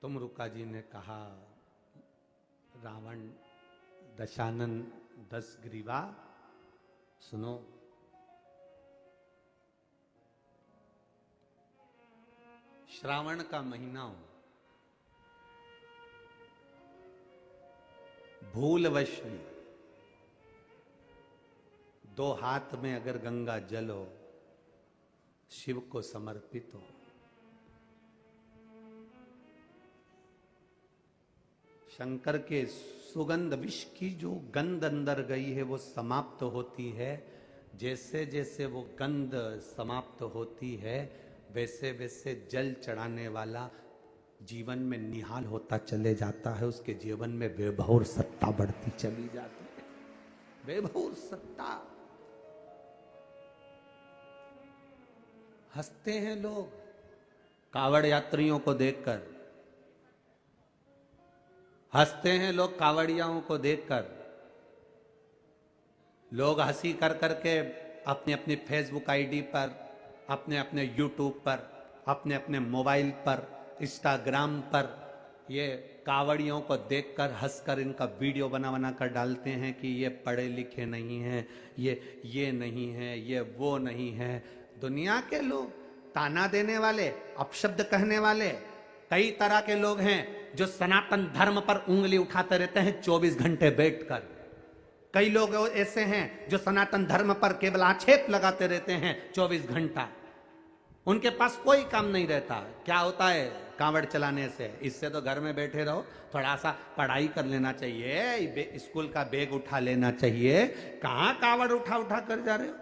तुमरुका जी ने कहा, रावण दशानन 10 ग्रीवा, सुनो। श्रावण का महीना हो, भूलवश में 2 हाथ में अगर गंगा जल हो, शिव को समर्पित हो, शंकर के सुगंध विष की जो गंध अंदर गई है वो समाप्त होती है। जैसे जैसे वो गंध समाप्त होती है वैसे वैसे जल चढ़ाने वाला जीवन में निहाल होता चले जाता है, उसके जीवन में वैभव और सत्ता बढ़ती चली जाती है। वैभव और सत्ता। हंसते हैं लोग कावड़ यात्रियों को देखकर, हंसते हैं लोग कावड़ियाओं को देखकर। लोग हंसी कर करके अपने अपने फेसबुक आईडी पर, अपने अपने यूट्यूब पर, अपने अपने मोबाइल पर, इंस्टाग्राम पर ये कावड़ियों को देखकर हंसकर इनका वीडियो बना बना कर डालते हैं कि ये पढ़े लिखे नहीं हैं, ये नहीं है, ये वो नहीं है। दुनिया के लोग, ताना देने वाले, अपशब्द कहने वाले कई तरह के लोग हैं जो सनातन धर्म पर उंगली उठाते रहते हैं 24 घंटे बैठकर। कई लोग ऐसे हैं जो सनातन धर्म पर केवल आक्षेप लगाते रहते हैं 24 घंटा। उनके पास कोई काम नहीं रहता। क्या होता है कांवड़ चलाने से? इससे तो घर में बैठे रहो, थोड़ा सा पढ़ाई कर लेना चाहिए, स्कूल का बैग उठा लेना चाहिए। कहाँ कांवड़ उठा उठा कर जा रहे हो?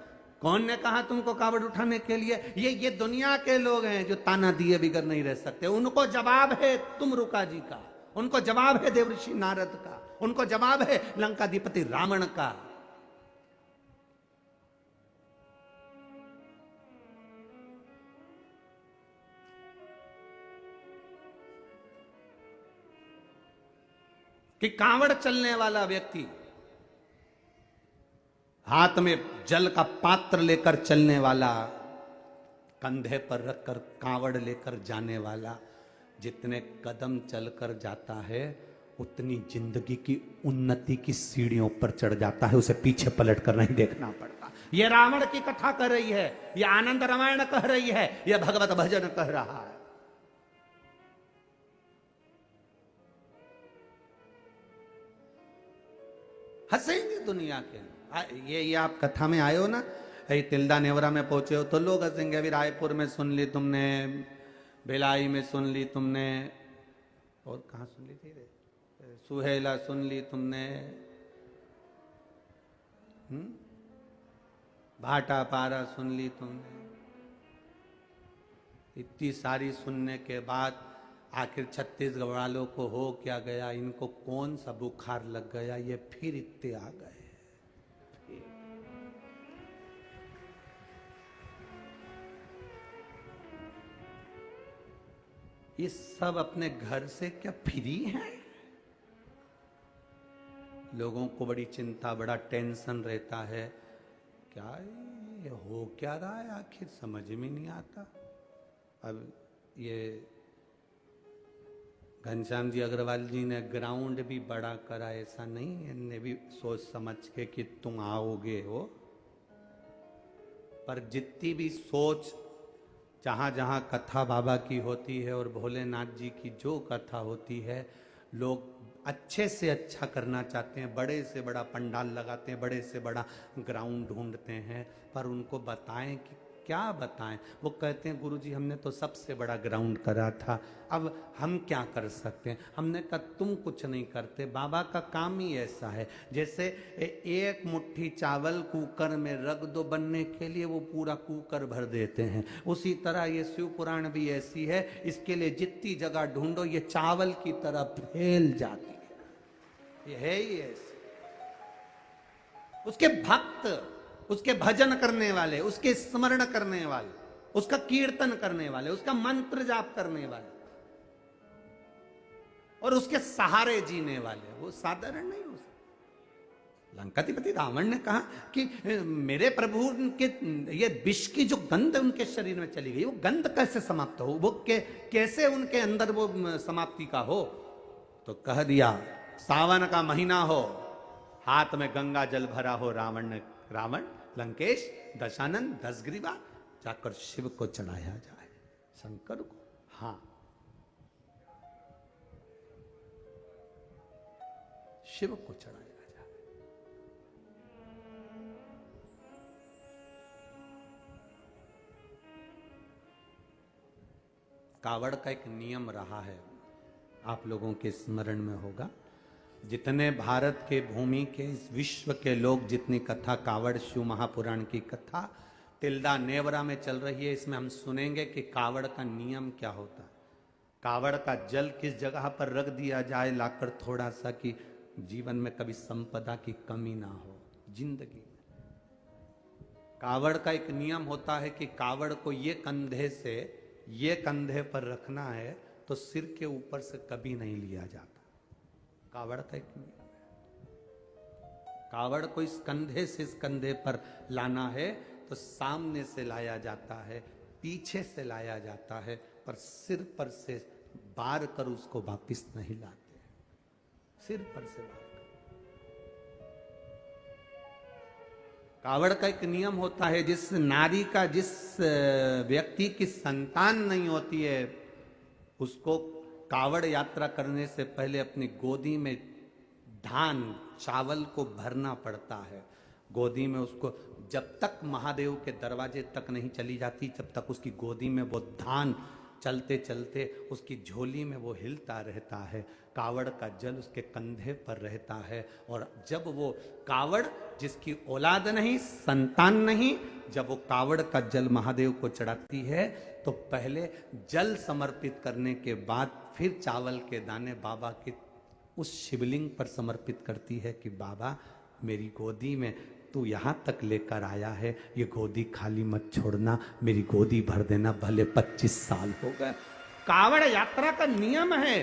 कौन ने कहा तुमको कावड़ उठाने के लिए? ये दुनिया के लोग हैं जो ताना दिए बिगर नहीं रह सकते। उनको जवाब है तुमरुका जी का, उनको जवाब है देवर्षि नारद का, उनको जवाब है लंकाधिपति रावण का। कि कांवड़ चलने वाला व्यक्ति, हाथ में जल का पात्र लेकर चलने वाला, कंधे पर रखकर कांवड़ लेकर जाने वाला, जितने कदम चलकर जाता है उतनी जिंदगी की उन्नति की सीढ़ियों पर चढ़ जाता है। उसे पीछे पलट कर नहीं देखना पड़ता। यह रावण की कथा कह रही है, यह आनंद रामायण कह रही है, यह भगवत भजन कह रहा है। हंसेंगे दुनिया के। ये आप कथा में आए हो ना, तिल्दा नेवरा में पहुंचे हो तो लोग हंसेंगे। अभी रायपुर में सुन ली तुमने, भिलाई में सुन ली तुमने, और कहाँ सुन ली थी रे? सुहेला सुन ली तुमने, भाटा पारा सुन ली तुमने। इतनी सारी सुनने के बाद आखिर छत्तीसगढ़ वालों को हो क्या गया? इनको कौन सा बुखार लग गया? ये फिर इतने आ गए। ये सब अपने घर से क्या फ्री हैं? लोगों को बड़ी चिंता, बड़ा टेंशन रहता है। क्या ये हो क्या रहा है आखिर समझ में नहीं आता। अब ये घनश्याम जी अग्रवाल जी ने ग्राउंड भी बड़ा करा, ऐसा नहीं है, इन्हें भी सोच समझ के कि तुम आओगे हो। पर जितनी भी सोच, जहाँ जहाँ कथा बाबा की होती है और भोलेनाथ जी की जो कथा होती है, लोग अच्छे से अच्छा करना चाहते हैं, बड़े से बड़ा पंडाल लगाते हैं, बड़े से बड़ा ग्राउंड ढूंढते हैं। पर उनको बताएं कि क्या बताएं? वो कहते हैं गुरुजी हमने तो सबसे बड़ा ग्राउंड करा था, अब हम क्या कर सकते हैं? हमने कहा तुम कुछ नहीं करते, बाबा का काम ही ऐसा है। जैसे एक मुट्ठी चावल कुकर में रख दो बनने के लिए, वो पूरा कुकर भर देते हैं। उसी तरह ये शिव पुराण भी ऐसी है, इसके लिए जितनी जगह ढूंढो ये चावल की तरह फैल जाती है। ये है ही ऐसे। उसके भक्त, उसके भजन करने वाले, उसके स्मरण करने वाले, उसका कीर्तन करने वाले, उसका मंत्र जाप करने वाले और उसके सहारे जीने वाले, वो साधारण नहीं हो सकते। लंकाधिपति रावण ने कहा कि मेरे प्रभु के ये विष की जो गंध उनके शरीर में चली गई, वो गंध कैसे समाप्त हो, वो कैसे उनके अंदर वो समाप्ति का हो। तो कह दिया सावन का महीना हो, हाथ में गंगा जल भरा हो, रावण लंकेश दशानन 10 ग्रीवा जाकर शिव को चढ़ाया जाए, शंकर को। हाँ, शिव को चढ़ाया जाए। कावड़ का एक नियम रहा है, आप लोगों के स्मरण में होगा। जितने भारत के भूमि के, इस विश्व के लोग, जितनी कथा कावड़ शिव महापुराण की कथा तिल्दा नेवरा में चल रही है, इसमें हम सुनेंगे कि कावड़ का नियम क्या होता है। कावड़ का जल किस जगह पर रख दिया जाए लाकर, थोड़ा सा, कि जीवन में कभी संपदा की कमी ना हो जिंदगी में। कावड़ का एक नियम होता है कि कावड़ को ये कंधे से ये कंधे पर रखना है तो सिर के ऊपर से कभी नहीं लिया जाता। कावड़ का एक नियम है। कावड़ को इस कंधे से इस कंधे पर लाना है तो सामने से लाया जाता है, पीछे से लाया जाता है, पर सिर पर से बार कर उसको वापिस नहीं लाते, सिर पर से बार कर। कावड़ का एक नियम होता है, जिस नारी का, जिस व्यक्ति की संतान नहीं होती है, उसको कावड़ यात्रा करने से पहले अपनी गोदी में धान चावल को भरना पड़ता है। गोदी में उसको जब तक महादेव के दरवाजे तक नहीं चली जाती, जब तक उसकी गोदी में वो धान चलते चलते उसकी झोली में वो हिलता रहता है। कावड़ का जल उसके कंधे पर रहता है, और जब वो कावड़, जिसकी औलाद नहीं, संतान नहीं, जब वो कावड़ का जल महादेव को चढ़ाती है तो पहले जल समर्पित करने के बाद फिर चावल के दाने बाबा के उस शिवलिंग पर समर्पित करती है कि बाबा मेरी गोदी में तू यहाँ तक लेकर आया है, ये गोदी खाली मत छोड़ना, मेरी गोदी भर देना, भले 25 साल हो गए। कावड़ यात्रा का नियम है,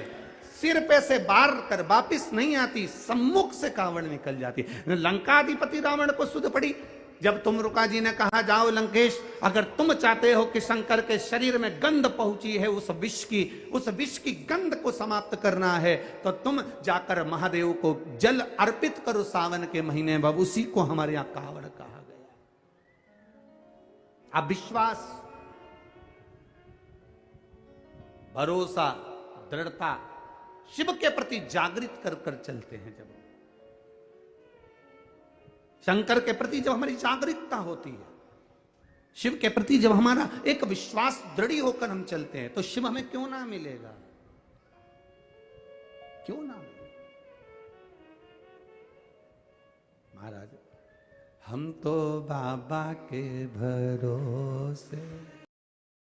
सिर पे से बार कर वापिस नहीं आती, सम्मुख से कावड़ निकल जाती। लंकाधिपति रावण को सुध पड़ी जब तुमरुका जी ने कहा जाओ लंकेश, अगर तुम चाहते हो कि शंकर के शरीर में गंध पहुंची है, उस विष की गंध को समाप्त करना है, तो तुम जाकर महादेव को जल अर्पित करो सावन के महीने में। उसी को हमारे यहां कावड़ कहा गया। अब विश्वास, भरोसा, दृढ़ता शिव के प्रति जागृत कर कर चलते हैं। जब शंकर के प्रति जब हमारी जागरूकता होती है, शिव के प्रति जब हमारा एक विश्वास दृढ़ होकर हम चलते हैं, तो शिव हमें क्यों ना मिलेगा, क्यों ना मिलेगा। महाराज, हम तो बाबा के भरोसे